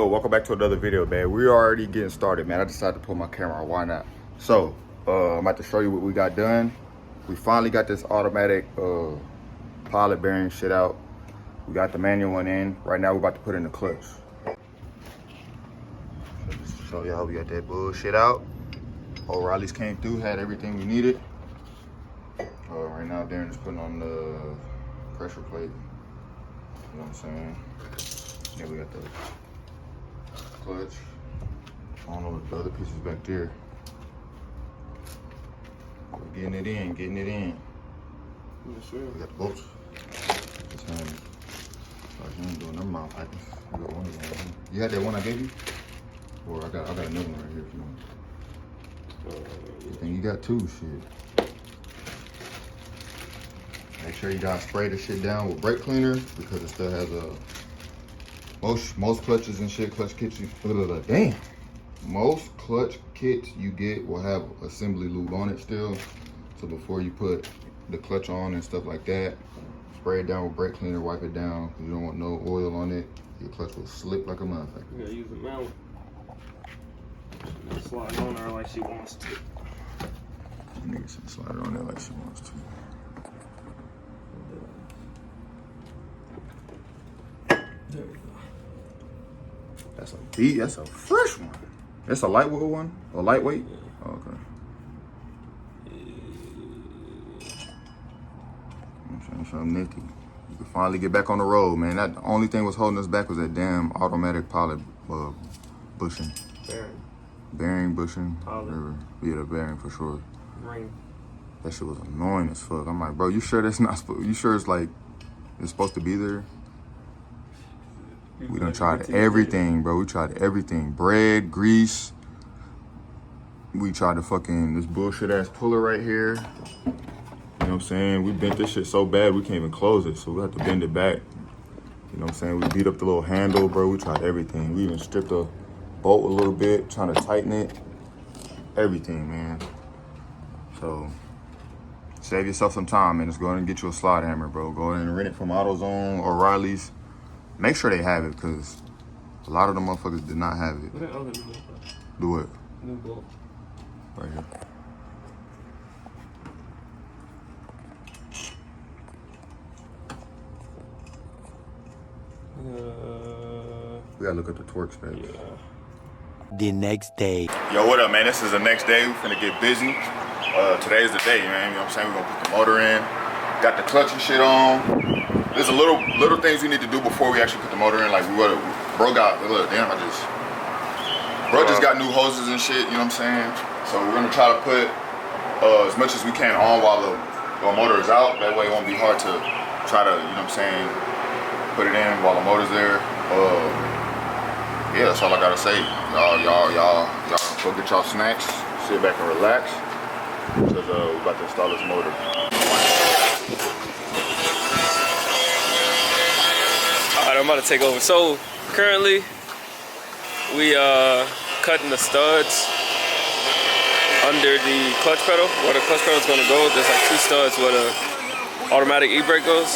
welcome back to another video, man. We're already getting started, man. I decided to pull my camera out. Why not? So, I'm about to show you what we got done. We finally got this automatic pilot bearing shit out. We got the manual one in. Right now, we're about to put in the clutch. So just to show y'all, we got that bullshit out. O'Reilly's came through, had everything we needed. Right now, Darrin is putting on the pressure plate. You know what I'm saying? Then we got the clutch. I don't know what the other pieces back there. We're getting it in, Yes, sir. We got the bolts. You ain't doing them mouth piping. We got one of them. You had that one I gave you? Or I got another one right here if you want. I think you got two, shit. Make sure you guys spray the shit down with brake cleaner because it still has a most clutches and shit, clutch kits damn. Most clutch kits you get will have assembly lube on it still. So before you put the clutch on and stuff like that, spray it down with brake cleaner, wipe it down because you don't want no oil on it. Your clutch will slip like a motherfucker. You gotta use the mount. Slide on her like she wants to. Nigga should slide it on there like she wants to. There we go. That's a fresh one. That's a lightweight one? Or lightweight? Yeah. Oh, okay. I'm saying something nicky. You can finally get back on the road, man. That the only thing was holding us back was that damn automatic pilot bushing. Bearing bushing. Whatever. Yeah, the bearing for sure. Ring. That shit was annoying as fuck. I'm like, bro, you sure that's not you sure it's like it's supposed to be there? We done tried everything, bro. We tried everything. Bread, grease. We tried the fucking, this bullshit ass puller right here. You know what I'm saying? We bent this shit so bad we can't even close it, so we have to bend it back. You know what I'm saying? We beat up the little handle, bro. We tried everything. We even stripped the bolt a little bit, trying to tighten it. Everything, man. So, save yourself some time, man. Just go ahead and get you a slide hammer, bro. Go ahead and rent it from AutoZone or O'Reilly's. Make sure they have it, because a lot of them motherfuckers did not have it. What that other new bolt? Do it. New bolt. Right here. We gotta look at the torque specs. Yeah. The next day. Yo, what up, man? This is the next day. We're finna get busy. Today's the day, man. You know what I'm saying? We're gonna put the motor in. Got the clutch and shit on. There's a little things we need to do before we actually put the motor in. Like bro just got new hoses and shit, you know what I'm saying? So we're gonna try to put as much as we can on while the motor is out. That way it won't be hard to try to, you know what I'm saying, put it in while the motor's there. Yeah, that's all I gotta say. Y'all go get y'all snacks, sit back and relax, because we're about to install this motor. Alright, I'm about to take over. So currently we cutting the studs under the clutch pedal. Where the clutch pedal is gonna go, there's like two studs where the automatic e-brake goes.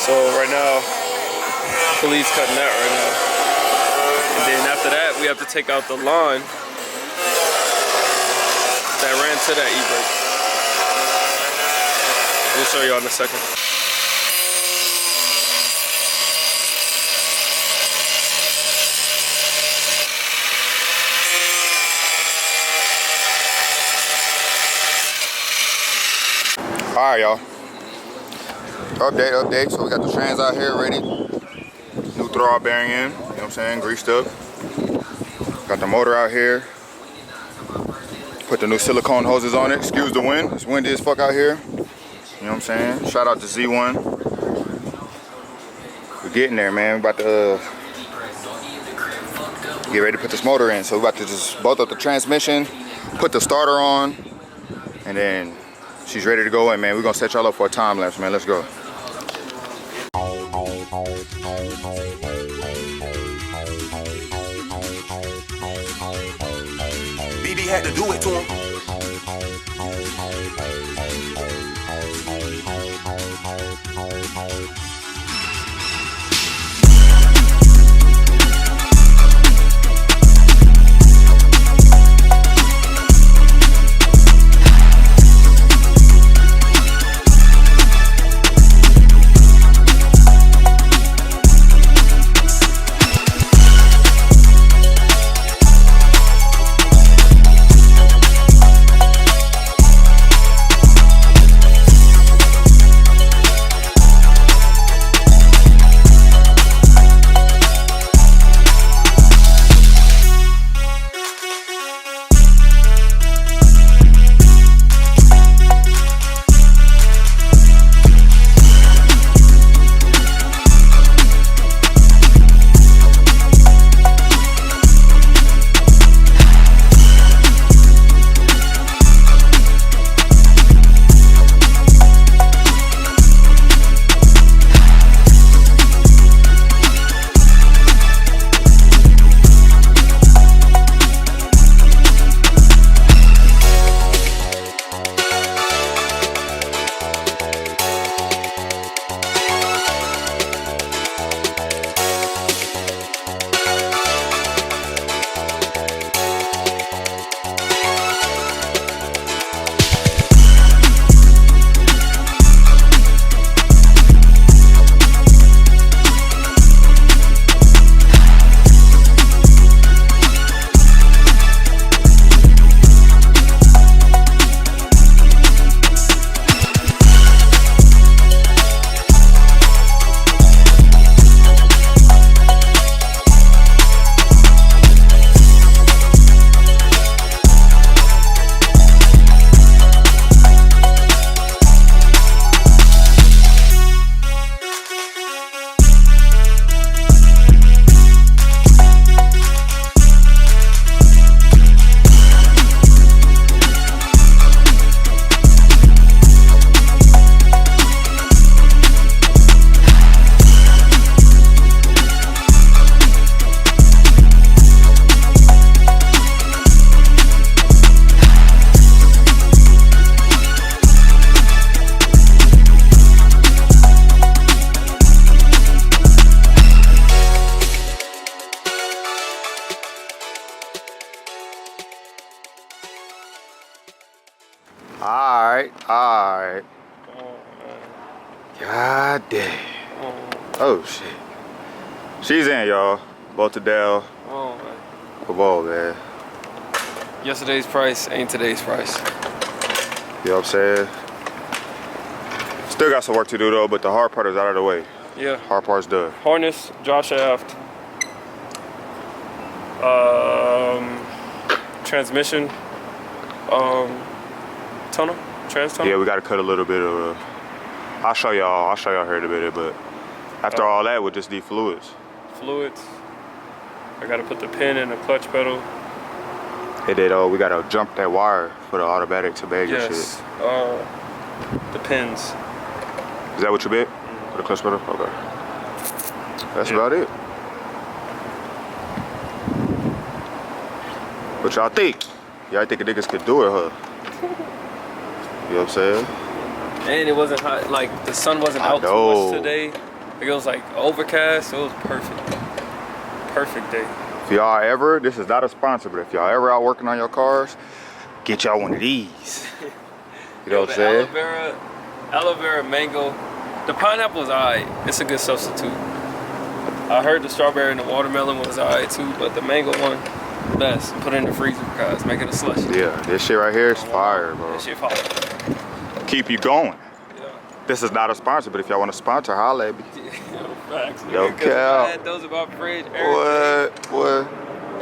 So right now, Khalid's cutting that right now. And then after that, we have to take out the line that ran to that e-brake. We'll show you in a second. All right, y'all. Update. So we got the trans out here ready. New throwout bearing in, you know what I'm saying, greased up. Got the motor out here. Put the new silicone hoses on it. Excuse the wind. It's windy as fuck out here. You know what I'm saying? Shout out to Z1. We're getting there, man. We're about to get ready to put this motor in. So we're about to just bolt up the transmission, put the starter on, and then she's ready to go in, man. We're gonna set y'all up for a time lapse, man. Let's go. BB had to do it to him. Alright. Oh, man. God damn. Oh, Oh shit. She's in, y'all. Both Adele. oh, man. Come on, man. Yesterday's price ain't today's price. You know what I'm saying? Still got some work to do though, but the hard part is out of the way. Yeah. Hard part's done. Harness, jaw shaft, transmission, tunnel, trans tunnel. Yeah, we gotta cut a little bit of I'll show y'all here in a minute, but after all that, we'll just need fluids. Fluids. I gotta put the pin in the clutch pedal. And then we gotta jump that wire for the automatic to bag your shit. Yes. The pins. Is that what you meant? For the clutch pedal? Okay. That's about it. What y'all think? Y'all think niggas could do it, huh? You know what I'm saying? And it wasn't hot, like the sun wasn't out too much today. Like, it was like overcast, so it was perfect. Perfect day. If y'all ever, this is not a sponsor, but if y'all ever out working on your cars, get y'all one of these. You know what I'm saying? Aloe vera mango. The pineapple is alright. It's a good substitute. I heard the strawberry and the watermelon was alright too, but the mango one, best. Put it in the freezer, guys. Make it a slushie. Yeah, this shit right here is fire, bro. That shit fire. Keep you going. Yeah. This is not a sponsor, but if y'all want to sponsor, holla at me. Facts. Yo, Cal. I had those in my fridge every day. What?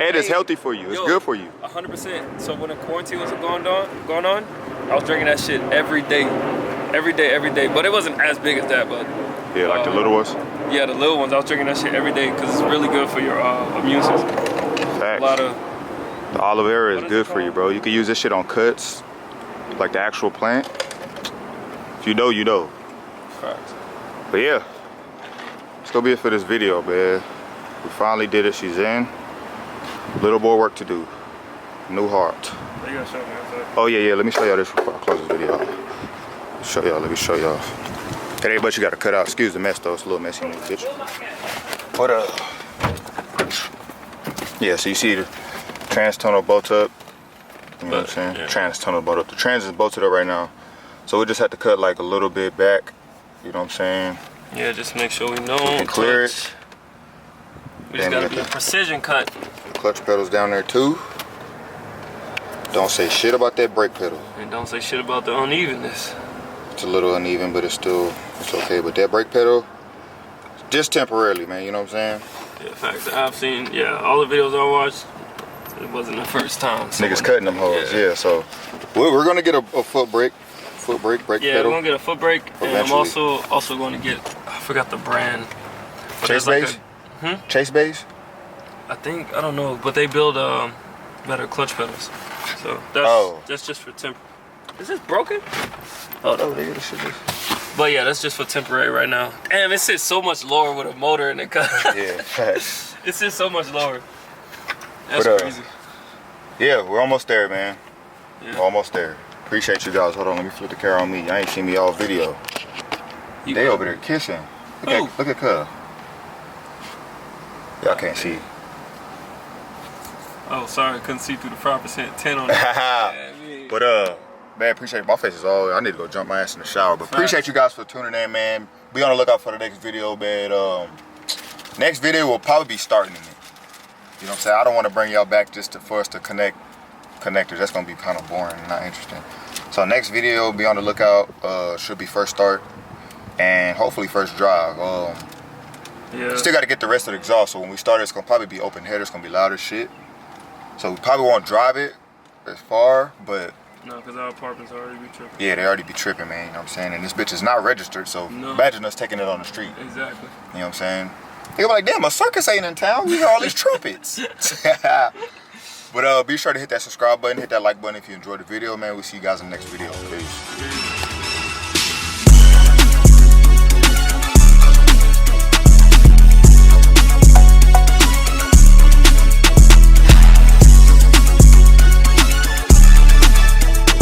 And it's healthy for you. It's good for you. 100%. So when the quarantine was going on, I was drinking that shit every day. Every day. But it wasn't as big as that, but. Yeah, like the little ones? Yeah, the little ones. I was drinking that shit every day because it's really good for your immune system. Facts. A lot of. The aloe vera is good for you, bro. You can use this shit on cuts, like the actual plant. If you know, you know. Facts. But yeah, that's gonna be it for this video, man. We finally did it. She's in. Little more work to do. New heart. You gotta show me outside. Oh yeah. Let me show y'all this before I close this video. Let me show y'all. It ain't much you gotta cut out. Excuse the mess though. It's a little messy in this bitch. But yeah. So you see the trans tunnel bolt up. You know what I'm saying? Yeah. Trans tunnel bolt up. The trans is bolted up right now. So we just have to cut like a little bit back. You know what I'm saying? Yeah, just make sure we know. We can clear it. We just gotta be a precision cut. The clutch pedal's down there too. Don't say shit about that brake pedal. And don't say shit about the unevenness. It's a little uneven, but it's okay. But that brake pedal, just temporarily, man. You know what I'm saying? Yeah, facts. I've seen, all the videos I watched, it wasn't the first time. Niggas cutting them hoes, yeah. So we're gonna get a foot brake pedal. Yeah, we're gonna get a foot brake, and I'm Eventually. also gonna get, I forgot the brand. But Chase there's Bays? Chase Bays? I don't know, but they build better clutch pedals. So that's just for temp. Is this broken? Oh no, this shit is. But yeah, that's just for temporary right now. Damn, it sits so much lower with a motor in the car. Yeah, facts. It sits so much lower. That's crazy. Yeah, we're almost there, man. Yeah. We're almost there. Appreciate you guys. Hold on, let me flip the camera on me. I ain't seen me all video. They over there kissing. Look at Cub. Y'all can't see. Oh, sorry, I couldn't see through the 5% 10 on it. But man, appreciate my face is all. I need to go jump my ass in the shower. But appreciate you guys for tuning in, man. Be on the lookout for the next video, man. Next video will probably be starting in it. You know what I'm saying? I don't want to bring y'all back just for us to connect connectors. That's gonna be kind of boring and not interesting. So next video, be on the lookout. Should be first start and hopefully first drive. Still got to get the rest of the exhaust. So when we start, it's gonna probably be open header. It's gonna be loud as shit. So we probably won't drive it as far, but no, because our apartments already be tripping. yeah, they already be tripping, man. You know what I'm saying? And this bitch is not registered, so imagine us taking it on the street. Exactly. You know what I'm saying? They're like, damn, a circus ain't in town. We hear all these trumpets. But be sure to hit that subscribe button, hit that like button if you enjoyed the video, man. We'll see you guys in the next video. Peace.